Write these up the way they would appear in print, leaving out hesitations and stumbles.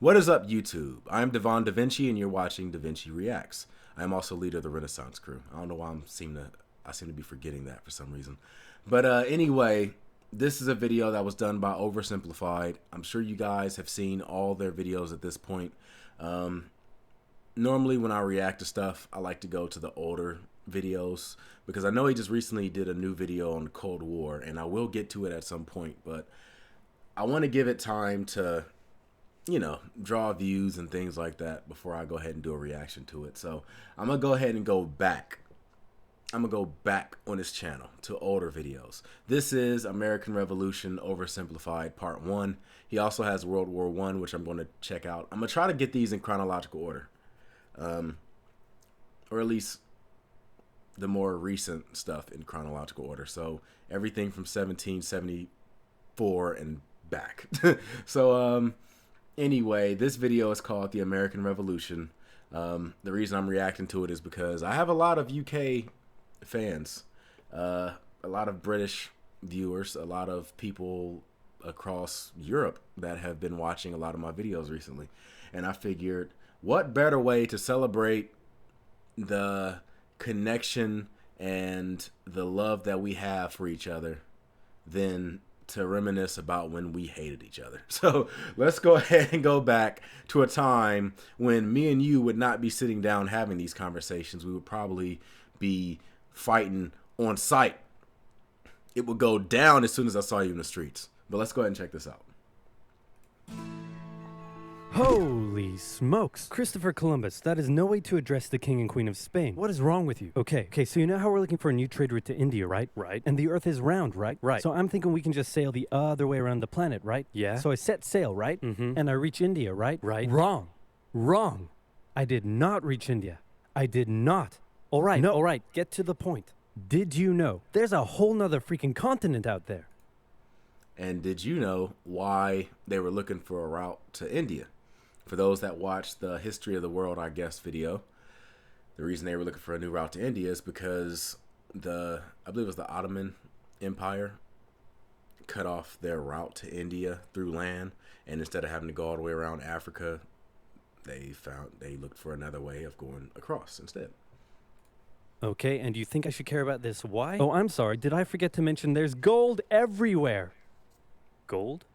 What is up, YouTube? I'm Devon DaVinci, and you're watching DaVinci Reacts. I am also leader of the Renaissance crew. I don't know why I seem to be forgetting that for some reason. But anyway, this is a video that was done by Oversimplified. I'm sure you guys have seen all their videos at this point. Normally when I react to stuff, I like to go to the older videos because I know he just recently did a new video on the Cold War, and I will get to it at some point, but I want to give it time to, draw views and things like that before I go ahead and do a reaction to it. So I'm going to go ahead and go back. I'm going to go back on his channel to older videos. This is American Revolution Oversimplified Part 1. He also has World War I, which I'm going to check out. I'm going to try to get these in chronological order. Or at least the more recent stuff in chronological order. So everything from 1774 and back. So, anyway, this video is called The American Revolution. The reason I'm reacting to it is because I have a lot of UK fans, a lot of British viewers, a lot of people across Europe that have been watching a lot of my videos recently. And I figured, what better way to celebrate the connection and the love that we have for each other than to reminisce about when we hated each other. So let's go ahead and go back to a time when me and you would not be sitting down having these conversations. We would probably be fighting on sight. It would go down as soon as I saw you in the streets. But let's go ahead and check this out. Holy smokes. Christopher Columbus, that is no way to address the King and Queen of Spain. What is wrong with you? Okay, so you know how we're looking for a new trade route to India, right? Right. And the earth is round, right? Right. So I'm thinking we can just sail the other way around the planet, right? Yeah. So I set sail, right? And I reach India, right? Right. Wrong. Wrong. I did not reach India. I did not. All right. No. All right. Get to the point. Did you know there's a whole nother freaking continent out there? And did you know why they were looking for a route to India? For those that watched the History of the World, I guess, video, the reason they were looking for a new route to India is because I believe it was the Ottoman Empire cut off their route to India through land, and instead of having to go all the way around Africa, they looked for another way of going across instead. Okay, and you think I should care about this? Why? Oh, I'm sorry. Did I forget to mention there's gold everywhere? Gold?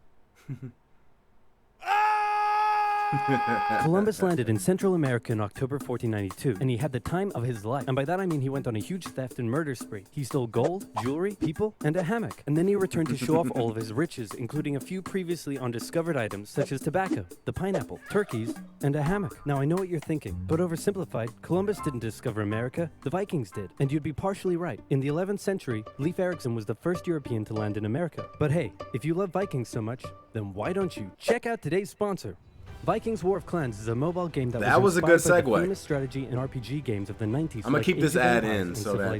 Columbus landed in Central America in October 1492, and he had the time of his life. And by that I mean he went on a huge theft and murder spree. He stole gold, jewelry, people, and a hammock. And then he returned to show off all of his riches, including a few previously undiscovered items, such as tobacco, the pineapple, turkeys, and a hammock. Now I know what you're thinking, but oversimplified, Columbus didn't discover America, the Vikings did. And you'd be partially right. In the 11th century, Leif Erikson was the first European to land in America. But hey, if you love Vikings so much, then why don't you check out today's sponsor? Vikings War of Clans is a mobile game that was a good inspired by the segue. famous strategy and RPG games of the 90s. I'm gonna keep this ad in so that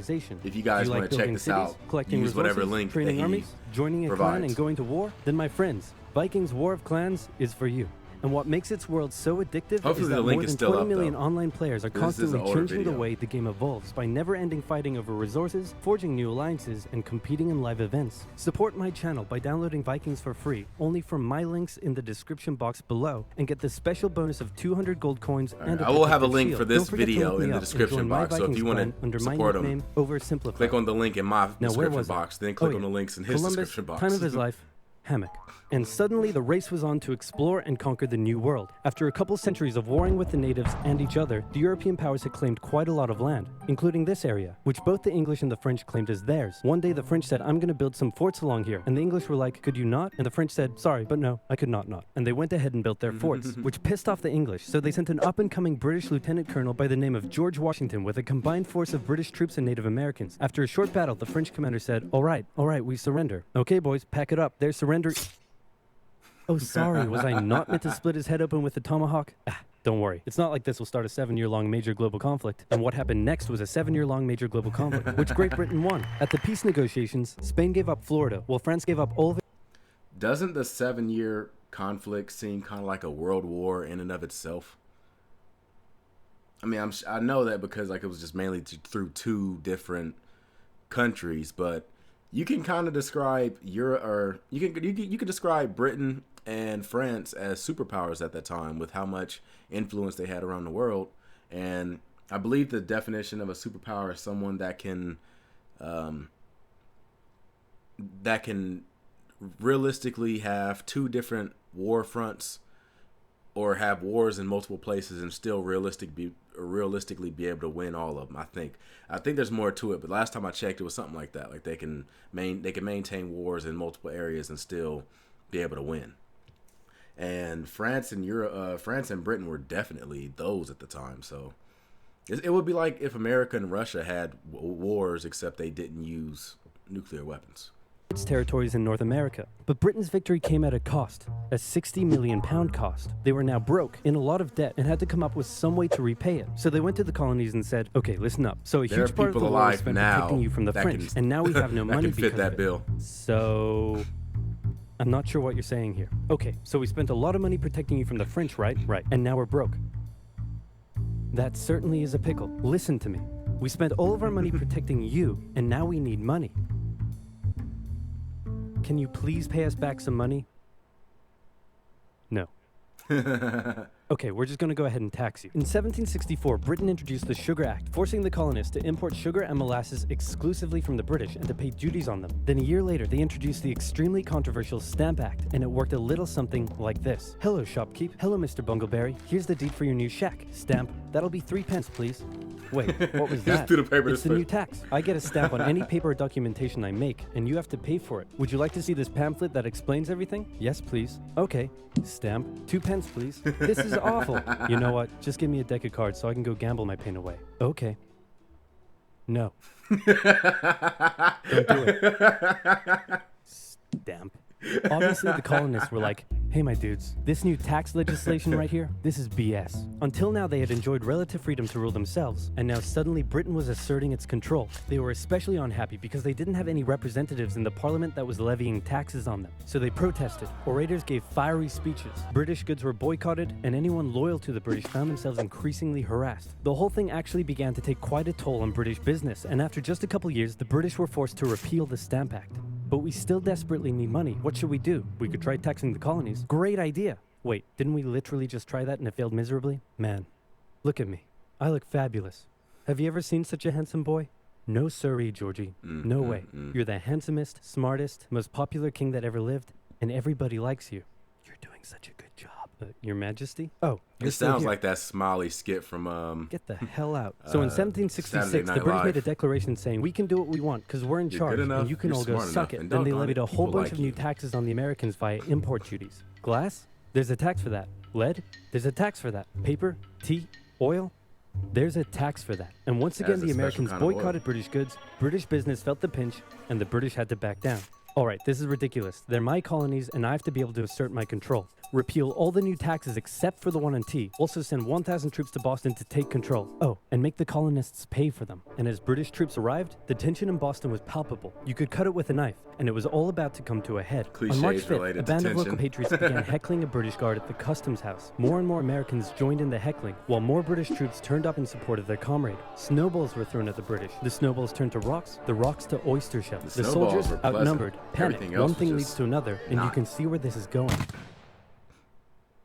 if you guys want to check this out, collecting use whatever resources, link that training he armies, joining a clan provides. and going to war, then my friends, Vikings War of Clans is for you. And what makes its world so addictive Hopefully is that the link more is than still 20 up, million though. online players are This is constantly an older changing the video. way the game evolves by never-ending fighting over resources, forging new alliances, and competing in live events. Support my channel by downloading Vikings for free, only from my links in the description box below, and get the special bonus of 200 gold coins and a I will have a protective link shield. for this Don't forget to video look me in the up and description join my box, so if Vikings you want clan to under my support him, nickname, Oversimplified. click on the link in my Now, where description was I? box, then click Oh, on the yeah. links in his Columbus, description box. time of his life, hammock. And suddenly the race was on to explore and conquer the new world. After a couple centuries of warring with the natives and each other, the European powers had claimed quite a lot of land, including this area, which both the English and the French claimed as theirs. One day the French said, "I'm gonna build some forts along here." And the English were like, "Could you not?" And the French said, "Sorry, but no, I could not." And they went ahead and built their forts, which pissed off the English. So they sent an up-and-coming British lieutenant colonel by the name of George Washington with a combined force of British troops and Native Americans. After a short battle, the French commander said, all right, we surrender." Okay, boys, pack it up. They're surrendering. Oh, sorry, was I not meant to split his head open with a tomahawk? Don't worry. It's not like this will start a 7-year-long major global conflict. And what happened next was a 7-year-long major global conflict, which Great Britain won. At the peace negotiations, Spain gave up Florida, while France gave up all of it. Doesn't the 7-year conflict seem kind of like a world war in and of itself? I mean, I know that because it was just mainly through two different countries, but you can kind of describe Europe, or you can describe Britain and France as superpowers at that time with how much influence they had around the world. And I believe the definition of a superpower is someone that can realistically have two different war fronts or have wars in multiple places and still realistically be able to win all of them. I think there's more to it, but last time I checked, it was something like that. Like they can maintain wars in multiple areas and still be able to win. And France and Britain were definitely those at the time. So it would be like if America and Russia had wars, except they didn't use nuclear weapons. Its territories in North America. But Britain's victory came at a cost, a £60 million cost. They were now broke, in a lot of debt, and had to come up with some way to repay it. So they went to the colonies and said, okay, listen up. So a huge part of the war is spent protecting you from the French, and now we have no money because fit that of bill. it. So I'm not sure what you're saying here. Okay, so we spent a lot of money protecting you from the French, right? Right. And now we're broke. That certainly is a pickle. Listen to me. We spent all of our money protecting you, and now we need money. Can you please pay us back some money? No. Okay, we're just going to go ahead and tax you. In 1764, Britain introduced the Sugar Act, forcing the colonists to import sugar and molasses exclusively from the British and to pay duties on them. Then a year later, they introduced the extremely controversial Stamp Act, and it worked a little something like this. Hello, shopkeep. Hello, Mr. Bungleberry. Here's the deed for your new shack. Stamp. That'll be 3 pence, please. Wait, what was that? Just do the paper It's the new tax. I get a stamp on any paper or documentation I make, and you have to pay for it. Would you like to see this pamphlet that explains everything? Yes, please. Okay. Stamp. 2 pence, please. This is awful. You know what? Just give me a deck of cards so I can go gamble my pain away. Okay. No. Don't do it. Stamp. Obviously, the colonists were like, hey, my dudes, this new tax legislation right here, this is BS. Until now, they had enjoyed relative freedom to rule themselves, and now suddenly Britain was asserting its control. They were especially unhappy because they didn't have any representatives in the parliament that was levying taxes on them. So they protested. Orators gave fiery speeches. British goods were boycotted, and anyone loyal to the British found themselves increasingly harassed. The whole thing actually began to take quite a toll on British business, and after just a couple years, the British were forced to repeal the Stamp Act. But we still desperately need money. What should we do? We could try taxing the colonies. Great idea. Wait, didn't we literally just try that and it failed miserably? Man, look at me. I look fabulous. Have you ever seen such a handsome boy? No siree, Georgie. No way. You're the handsomest, smartest, most popular king that ever lived, and everybody likes you. You're doing such a good job. Your Majesty? Oh, it sounds like that Smiley skit from Get the hell out. So in 1766, the British made a declaration saying, we can do what we want because we're in charge and you can all go suck it. Then they levied a whole bunch of new taxes on the Americans via import duties. Glass? There's a tax for that. Lead? There's a tax for that. Paper? Tea? Oil? There's a tax for that. And once again, the Americans boycotted British goods, British business felt the pinch, and the British had to back down. All right, this is ridiculous. They're my colonies, and I have to be able to assert my control. Repeal all the new taxes except for the one on tea. Also send 1,000 troops to Boston to take control. Oh, and make the colonists pay for them. And as British troops arrived, the tension in Boston was palpable. You could cut it with a knife, and it was all about to come to a head. Cliches on March 5th, a band of tension. local patriots began heckling a British guard at the customs house. More and more Americans joined in the heckling, while more British troops turned up in support of their comrade. Snowballs were thrown at the British. The snowballs turned to rocks, the rocks to oyster shells. The soldiers, outnumbered, panicked. One thing leads to another, and you can see where this is going.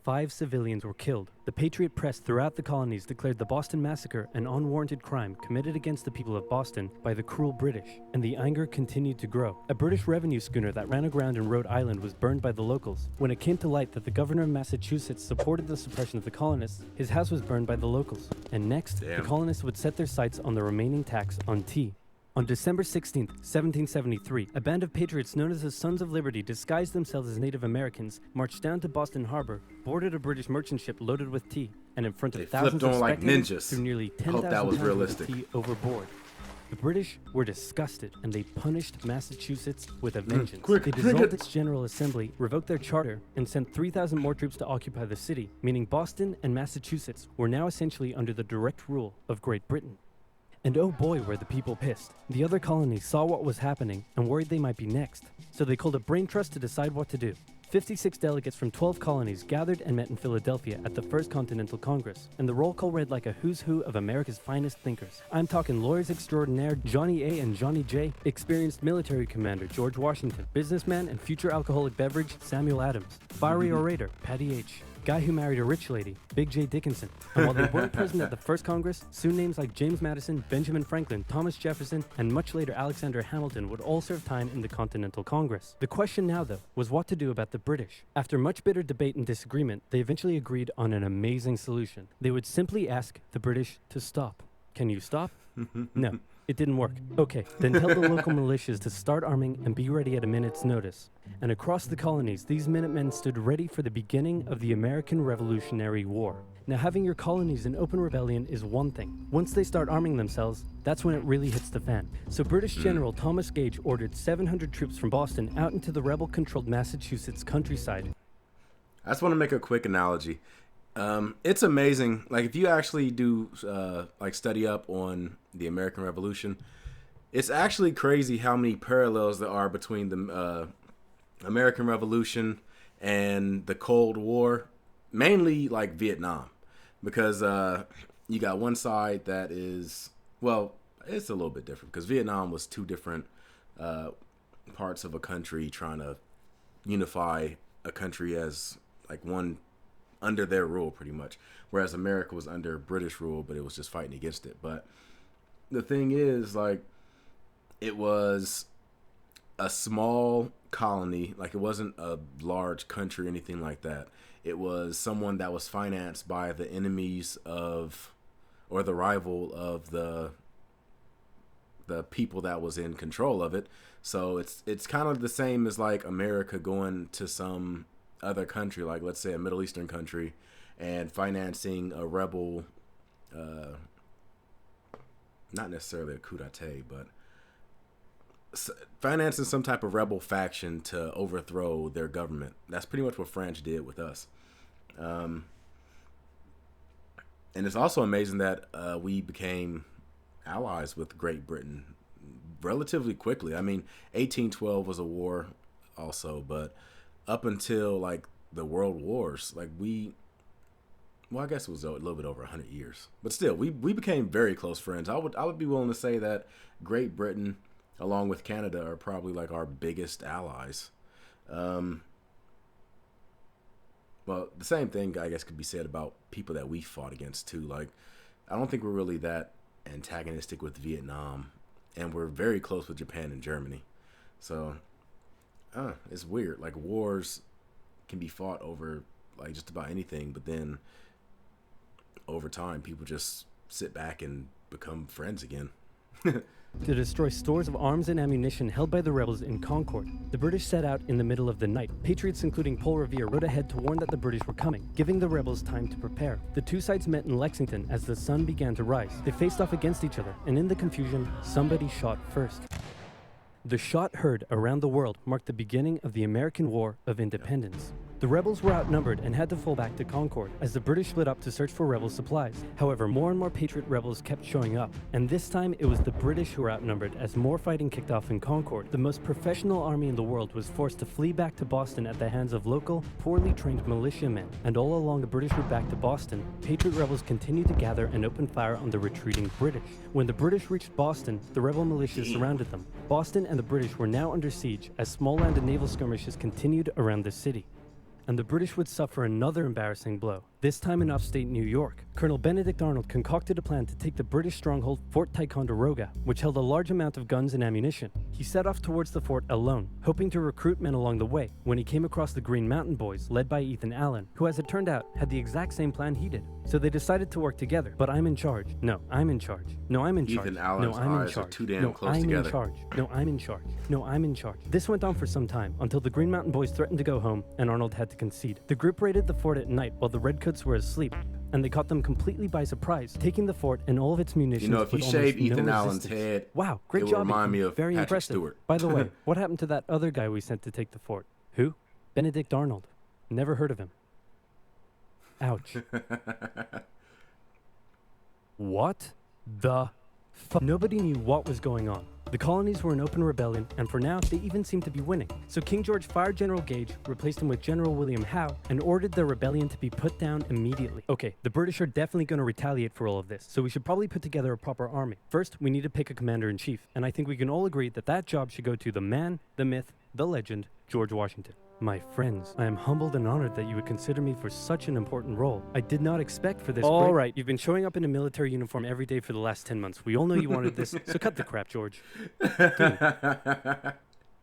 5 civilians were killed. The Patriot press throughout the colonies declared the Boston Massacre an unwarranted crime committed against the people of Boston by the cruel British, and the anger continued to grow. A British revenue schooner that ran aground in Rhode Island was burned by the locals. When it came to light that the governor of Massachusetts supported the suppression of the colonists, his house was burned by the locals. And next, the colonists would set their sights on the remaining tax on tea. On December 16, 1773, a band of patriots known as the Sons of Liberty disguised themselves as Native Americans, marched down to Boston Harbor, boarded a British merchant ship loaded with tea, and in front of thousands of spectators threw nearly 10,000 pounds of tea overboard. The British were disgusted, and they punished Massachusetts with a vengeance. They dissolved its General Assembly, revoked their charter, and sent 3,000 more troops to occupy the city, meaning Boston and Massachusetts were now essentially under the direct rule of Great Britain. And oh boy, were the people pissed. The other colonies saw what was happening and worried they might be next. So they called a brain trust to decide what to do. 56 delegates from 12 colonies gathered and met in Philadelphia at the First Continental Congress, and the roll call read like a who's who of America's finest thinkers. I'm talking lawyers extraordinaire Johnny A. and Johnny J, experienced military commander George Washington, businessman and future alcoholic beverage Samuel Adams, fiery orator Patty H., guy who married a rich lady, Big J. Dickinson. And while they weren't present at the first Congress, soon names like James Madison, Benjamin Franklin, Thomas Jefferson, and much later Alexander Hamilton would all serve time in the Continental Congress. The question now, though, was what to do about the British. After much bitter debate and disagreement, they eventually agreed on an amazing solution. They would simply ask the British to stop. Can you stop? No. It didn't work. Okay, then tell the local militias to start arming and be ready at a minute's notice. And across the colonies, these Minutemen stood ready for the beginning of the American Revolutionary War. Now, having your colonies in open rebellion is one thing. Once they start arming themselves, that's when it really hits the fan. So British General Thomas Gage ordered 700 troops from Boston out into the rebel-controlled Massachusetts countryside. I just want to make a quick analogy. It's amazing. Like, if you actually do study up on the American Revolution, it's actually crazy how many parallels there are between the American Revolution and the Cold War, mainly like Vietnam, because you got one side that is, well, it's a little bit different because Vietnam was two different parts of a country trying to unify a country as like one under their rule, pretty much, whereas America was under British rule, but it was just fighting against it. But the thing is, like, it was a small colony, like it wasn't a large country or anything like that. It was someone that was financed by the enemies of, or the rival of the people that was in control of it. So it's kind of the same as like America going to some other country, like let's say a Middle Eastern country, and financing a rebel, not necessarily a coup d'etat, but financing some type of rebel faction to overthrow their government. That's pretty much what France did with us. And it's also amazing that we became allies with Great Britain relatively quickly. I mean, 1812 was a war also, but up until like the World Wars, like I guess it was a little bit over 100 years, but still, we became very close friends. I would be willing to say that Great Britain, along with Canada, are probably like our biggest allies. Well, the same thing I guess could be said about people that we fought against too. Like, I don't think we're really that antagonistic with Vietnam, and we're very close with Japan and Germany. So it's weird. Like, wars can be fought over like just about anything, but then over time people just sit back and become friends again. To destroy stores of arms and ammunition held by the rebels in Concord, the British set out in the middle of the night. Patriots including Paul Revere rode ahead to warn that the British were coming, giving the rebels time to prepare. The two sides met in Lexington as the sun began to rise. They faced off against each other, and in the confusion, somebody shot first. The shot heard around the world marked the beginning of the American War of Independence. The rebels were outnumbered and had to fall back to Concord as the British split up to search for rebel supplies. However, more and more Patriot rebels kept showing up, and this time it was the British who were outnumbered as more fighting kicked off in Concord. The most professional army in the world was forced to flee back to Boston at the hands of local, poorly trained militiamen. And all along the British route back to Boston, Patriot rebels continued to gather and open fire on the retreating British. When the British reached Boston, the rebel militias surrounded them. Boston and the British were now under siege as small land and naval skirmishes continued around the city. And the British would suffer another embarrassing blow, this time in upstate New York. Colonel Benedict Arnold concocted a plan to take the British stronghold Fort Ticonderoga, which held a large amount of guns and ammunition. He set off towards the fort alone, hoping to recruit men along the way, when he came across the Green Mountain Boys, led by Ethan Allen, who, as it turned out, had the exact same plan he did. So they decided to work together. But I'm in charge. No, I'm in charge. No, I'm in charge. Ethan Allen's eyes are too damn close together. I'm in charge. No, I'm in charge. No, I'm in charge. This went on for some time, until the Green Mountain Boys threatened to go home, and Arnold had to concede. The group raided the fort at night while the Redcoats were asleep, and they caught them completely by surprise, taking the fort and all of its munitions. You know, if you shave Ethan Allen's head, wow, great it job. Would remind me of very Patrick impressive. Stewart. By the way, what happened to that other guy we sent to take the fort? Who? Benedict Arnold. Never heard of him. Ouch. What the fuck? Nobody knew what was going on. The colonies were in open rebellion, and for now, they even seemed to be winning. So King George fired General Gage, replaced him with General William Howe, and ordered the rebellion to be put down immediately. Okay, the British are definitely going to retaliate for all of this, so we should probably put together a proper army. First, we need to pick a commander-in-chief, and I think we can all agree that that job should go to the man, the myth, the legend, George Washington. My friends, I am humbled and honored that you would consider me for such an important role. I did not expect for this. All right, you've been showing up in a military uniform every day for the last 10 months. We all know you wanted this, so cut the crap, George.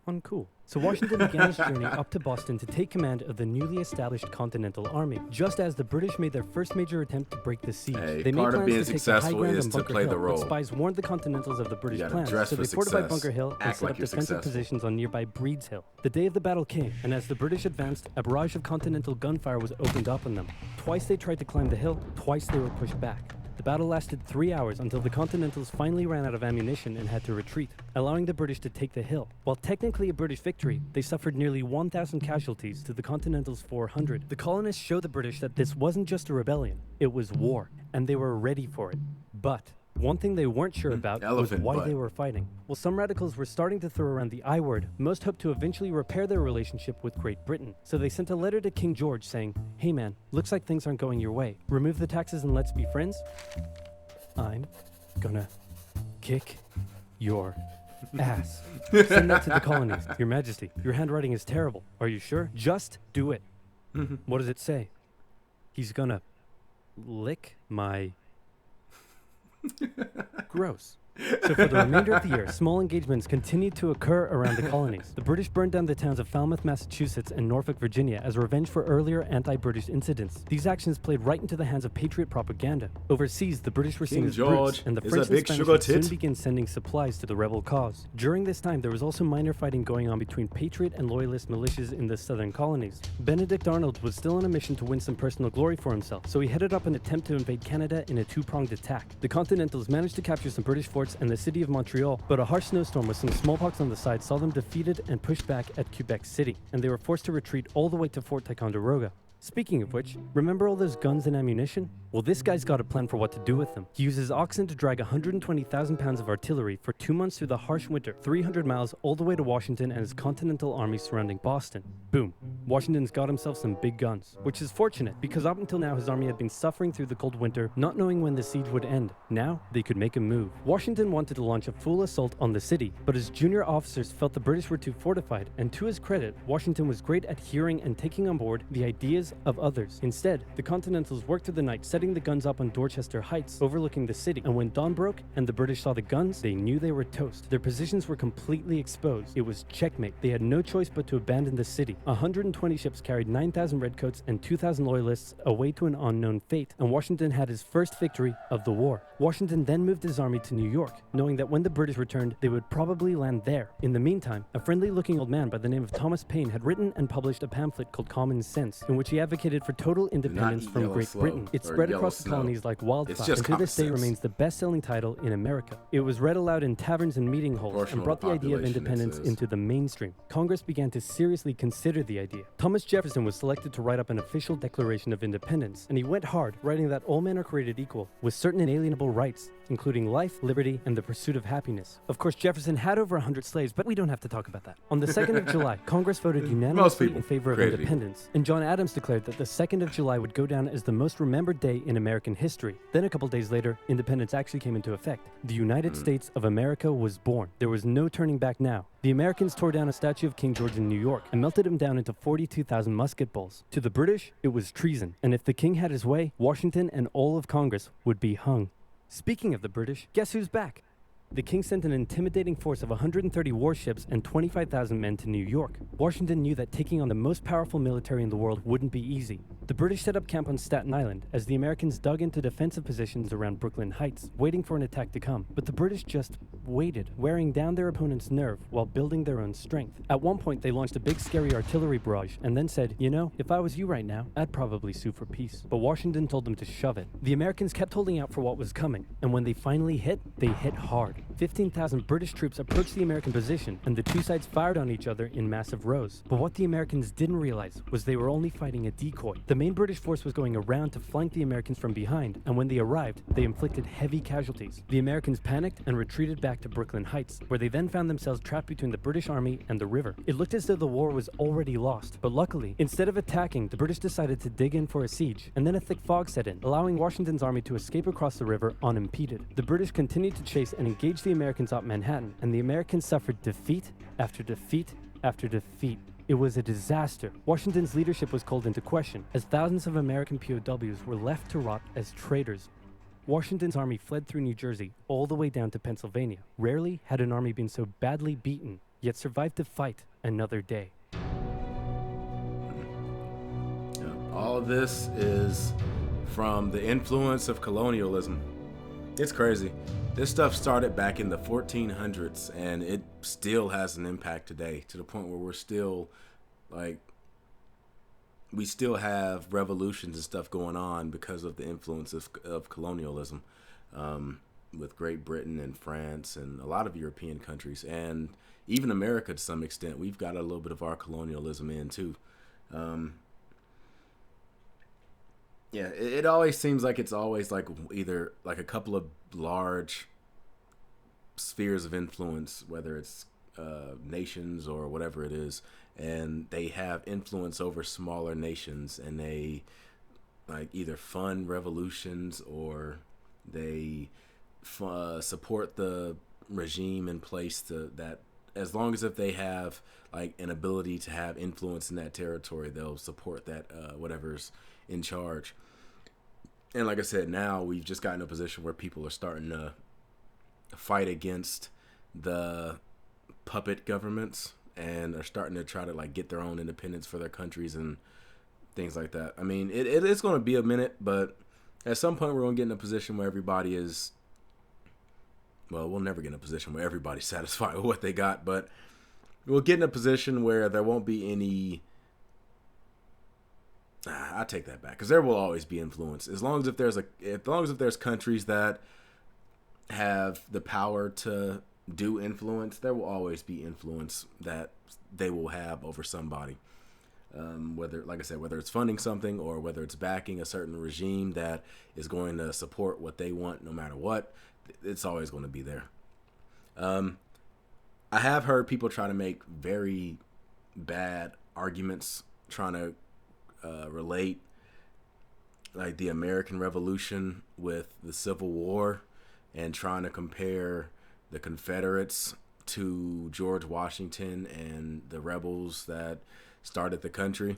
Uncool. So Washington began his journey up to Boston to take command of the newly established Continental Army, just as the British made their first major attempt to break the siege. Hey, they made part of plans being to take the high successful ground is on to Bunker play the Hill, role. but spies warned the Continentals of the British gotta plans, dress so for they fortified success. Bunker Hill and Act set like up you're defensive successful. positions on nearby Breeds Hill. The day of the battle came, and as the British advanced, a barrage of Continental gunfire was opened up on them. Twice they tried to climb the hill, twice they were pushed back. The battle lasted 3 hours until the Continentals finally ran out of ammunition and had to retreat, allowing the British to take the hill. While technically a British victory, they suffered nearly 1,000 casualties to the Continentals' 400. The colonists showed the British that this wasn't just a rebellion, it was war, and they were ready for it. But one thing they weren't sure about was Elephant why butt. they were fighting. While some radicals were starting to throw around the I word, most hoped to eventually repair their relationship with Great Britain. So they sent a letter to King George saying, "Hey man, looks like things aren't going your way. Remove the taxes and let's be friends? I'm gonna kick your ass." Send that to the colonies. Your Majesty, your handwriting is terrible. Are you sure? Just do it. What does it say? He's gonna lick my... Gross. So for the remainder of the year, small engagements continued to occur around the colonies. The British burned down the towns of Falmouth, Massachusetts and Norfolk, Virginia as revenge for earlier anti-British incidents. These actions played right into the hands of patriot propaganda. Overseas, the British were seen King as George brutes, and the is French a big and Spanish sugar would soon tit. begin sending supplies to the rebel cause. During this time, there was also minor fighting going on between patriot and loyalist militias in the southern colonies. Benedict Arnold was still on a mission to win some personal glory for himself, so he headed up an attempt to invade Canada in a two-pronged attack. The Continentals managed to capture some British forts and the city of Montreal, but a harsh snowstorm with some smallpox on the side saw them defeated and pushed back at Quebec City, and they were forced to retreat all the way to Fort Ticonderoga. Speaking of which, remember all those guns and ammunition? Well, this guy's got a plan for what to do with them. He uses oxen to drag 120,000 pounds of artillery for 2 months through the harsh winter, 300 miles all the way to Washington and his Continental Army surrounding Boston. Boom. Washington's got himself some big guns, which is fortunate because up until now his army had been suffering through the cold winter, not knowing when the siege would end. Now, they could make a move. Washington wanted to launch a full assault on the city, but his junior officers felt the British were too fortified, and to his credit, Washington was great at hearing and taking on board the ideas of others. Instead, the Continentals worked through the night setting the guns up on Dorchester Heights, overlooking the city, and when dawn broke and the British saw the guns, they knew they were toast. Their positions were completely exposed. It was checkmate. They had no choice but to abandon the city. 120 ships carried 9,000 redcoats and 2,000 loyalists away to an unknown fate, and Washington had his first victory of the war. Washington then moved his army to New York, knowing that when the British returned, they would probably land there. In the meantime, a friendly-looking old man by the name of Thomas Paine had written and published a pamphlet called Common Sense, in which he advocated for total independence Not from yellow Great slow Britain. It or spread yellow across the snow. colonies like wildfire, It's just and to this day common sense. remains the best-selling title in America. It was read aloud in taverns and meeting halls and Proportional brought the idea of population, it independence says. into the mainstream. Congress began to seriously consider the idea. Thomas Jefferson was selected to write up an official Declaration of Independence, and he went hard, writing that all men are created equal, with certain inalienable rights, including life, liberty, and the pursuit of happiness. Of course, Jefferson had over 100 slaves, but we don't have to talk about that. On the 2nd of July, Congress voted unanimously people in favor of created independence, and John Adams declared that the 2nd of July would go down as the most remembered day in American history. Then a couple days later, independence actually came into effect. The United States of America was born. There was no turning back now. The Americans tore down a statue of King George in New York and melted him down into 42,000 musket balls. To the British, it was treason, and if the king had his way, Washington and all of Congress would be hung. Speaking of the British, guess who's back? The king sent an intimidating force of 130 warships and 25,000 men to New York. Washington knew that taking on the most powerful military in the world wouldn't be easy. The British set up camp on Staten Island as the Americans dug into defensive positions around Brooklyn Heights, waiting for an attack to come. But the British just waited, wearing down their opponent's nerve while building their own strength. At one point, they launched a big scary artillery barrage and then said, you know, if I was you right now, I'd probably sue for peace. But Washington told them to shove it. The Americans kept holding out for what was coming, and when they finally hit, they hit hard. 15,000 British troops approached the American position, and the two sides fired on each other in massive rows. But what the Americans didn't realize was they were only fighting a decoy. The main British force was going around to flank the Americans from behind, and when they arrived, they inflicted heavy casualties. The Americans panicked and retreated back to Brooklyn Heights, where they then found themselves trapped between the British army and the river. It looked as though the war was already lost, but luckily, instead of attacking, the British decided to dig in for a siege, and then a thick fog set in, allowing Washington's army to escape across the river unimpeded. The British continued to chase and engage the Americans at Manhattan, and the Americans suffered defeat after defeat after defeat. It was a disaster. Washington's leadership was called into question, as thousands of American POWs were left to rot as traitors. Washington's army fled through New Jersey all the way down to Pennsylvania. Rarely had an army been so badly beaten, yet survived to fight another day. All of this is from the influence of colonialism. It's crazy. This stuff started back in the 1400s, and it still has an impact today, to the point where we're still, like, we still have revolutions and stuff going on because of the influence of colonialism, with Great Britain and France and a lot of European countries, and even America to some extent. We've got a little bit of our colonialism in too. Yeah, it always seems like it's always like either like a couple of large spheres of influence, whether it's nations or whatever it is, and they have influence over smaller nations, and they like either fund revolutions or they support the regime in place that as long as if they have like an ability to have influence in that territory, they'll support that whatever's in charge. And like I said, now we've just gotten a position where people are starting to fight against the puppet governments and are starting to try to like get their own independence for their countries and things like that. I mean, it's going to be a minute, but at some point we're going to get in a position where everybody is, well, we'll never get in a position where everybody's satisfied with what they got, but we'll get in a position where there won't be any, I take that back, because there will always be influence as long as if there's countries that have the power to do influence, there will always be influence that they will have over somebody. Whether, like I said, whether it's funding something or whether it's backing a certain regime that is going to support what they want no matter what, it's always going to be there. I have heard people try to make very bad arguments trying to relate like the American Revolution with the Civil War and trying to compare the Confederates to George Washington and the rebels that started the country.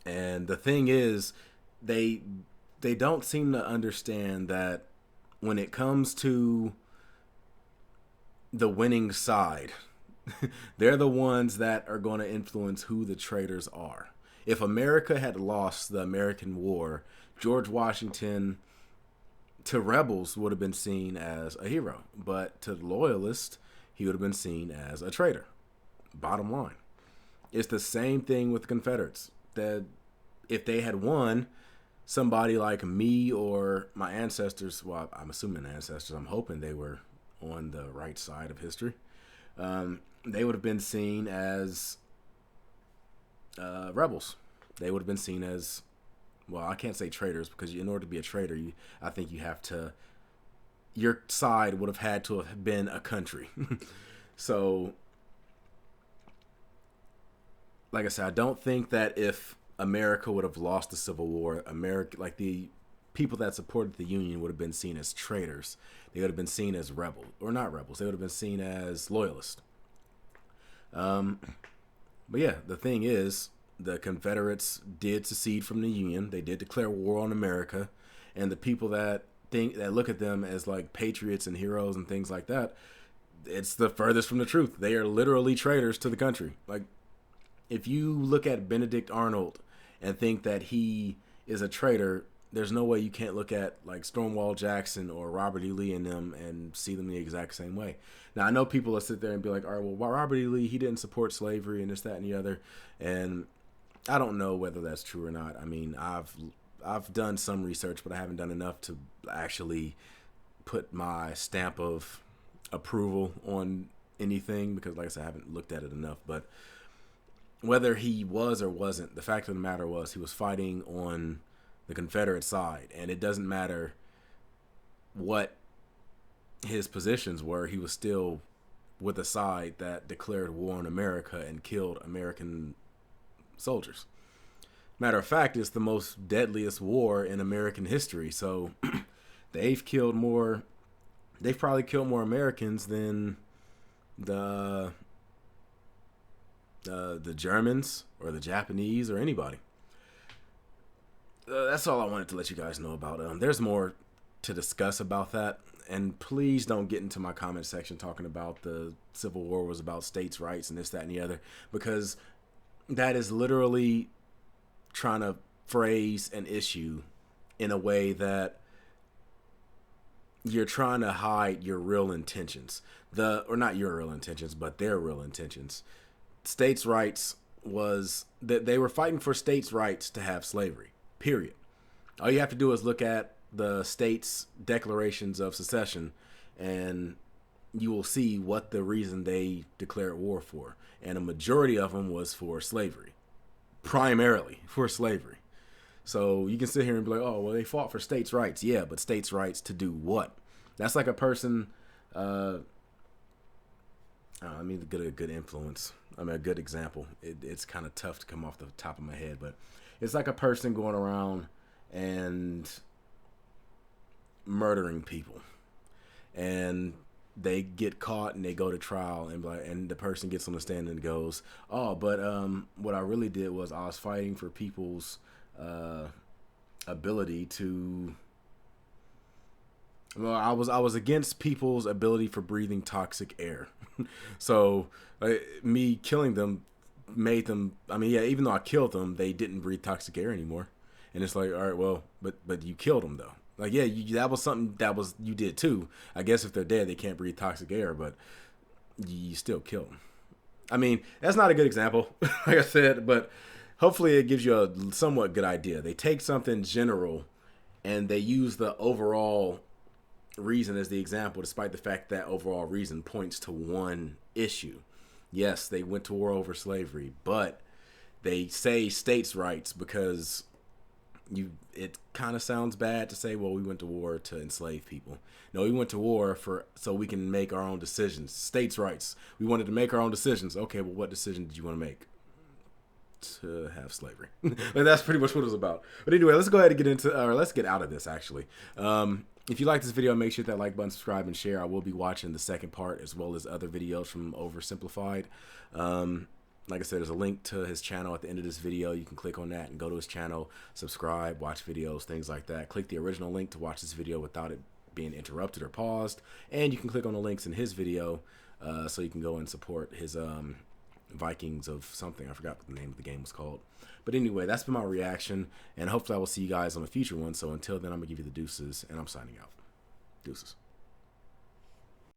And the thing is, they don't seem to understand that when it comes to the winning side, they're the ones that are going to influence who the traitors are. If America had lost the American War, George Washington to rebels would have been seen as a hero, but to the loyalists, he would have been seen as a traitor. Bottom line. It's the same thing with the Confederates. That if they had won, somebody like me or my ancestors, well, I'm assuming ancestors, I'm hoping they were on the right side of history, they would have been seen as rebels. They would have been seen as, well, I can't say traitors, because in order to be a traitor, I think you have to, your side would have had to have been a country. So, like I said, I don't think that if America would have lost the Civil War, like the people that supported the Union would have been seen as traitors. They would have been seen as rebels, or not rebels. They would have been seen as loyalists. But yeah, the thing is, the Confederates did secede from the Union. They did declare war on America, and the people that look at them as like patriots and heroes and things like that, it's the furthest from the truth. They are literally traitors to the country. Like, if you look at Benedict Arnold and think that he is a traitor, there's no way you can't look at like Stonewall Jackson or Robert E. Lee and them and see them the exact same way. Now, I know people will sit there and be like, all right, well, Robert E. Lee, he didn't support slavery and this, that, and the other. And I don't know whether that's true or not. I mean, I've done some research, but I haven't done enough to actually put my stamp of approval on anything because, like I said, I haven't looked at it enough. But whether he was or wasn't, the fact of the matter was he was fighting on the Confederate side, and it doesn't matter what his positions were, he was still with a side that declared war on America and killed American soldiers. Matter of fact, it's the most deadliest war in American history. So they've probably killed more Americans than the Germans or the Japanese or anybody. That's all I wanted to let you guys know about. There's more to discuss about that. And please don't get into my comment section talking about the Civil War was about states' rights and this, that, and the other, because that is literally trying to phrase an issue in a way that you're trying to hide your real intentions. Or not your real intentions, but their real intentions. States' rights was that they were fighting for states' rights to have slavery, period. All you have to do is look at the states' declarations of secession, and you will see what the reason they declared war for. And a majority of them was for slavery, primarily for slavery. So you can sit here and be like, oh, well, they fought for states' rights. Yeah, but states' rights to do what? That's like a person, a good influence. A good example. It's kind of tough to come off the top of my head, but it's like a person going around and murdering people, and they get caught and they go to trial, and the person gets on the stand and goes, oh, but what I really did was I was fighting for people's ability to, well, I was against people's ability for breathing toxic air. So me killing them made them, even though I killed them, they didn't breathe toxic air anymore. And it's like, all right, well, but you killed them though. Like, yeah, that was something you did too. I guess if they're dead, they can't breathe toxic air, but you still kill them. That's not a good example, like I said, but hopefully it gives you a somewhat good idea. They take something general and they use the overall reason as the example, despite the fact that overall reason points to one issue. Yes, they went to war over slavery, but they say states' rights because it kind of sounds bad to say, well, we went to war to enslave people. No, we went to war so we can make our own decisions. States' rights. We wanted to make our own decisions. Okay, well, what decision did you want to make? To have slavery. And that's pretty much what it was about. But anyway, let's go ahead and let's get out of this, actually. If you like this video, make sure that like button, subscribe, and share. I will be watching the second part as well as other videos from Oversimplified. Like I said, there's a link to his channel at the end of this video. You can click on that and go to his channel, subscribe, watch videos, things like that. Click the original link to watch this video without it being interrupted or paused. And you can click on the links in his video so you can go and support his Vikings of something. I forgot what the name of the game was called. But anyway, that's been my reaction, and hopefully I will see you guys on a future one. So until then, I'm going to give you the deuces, and I'm signing out. Deuces.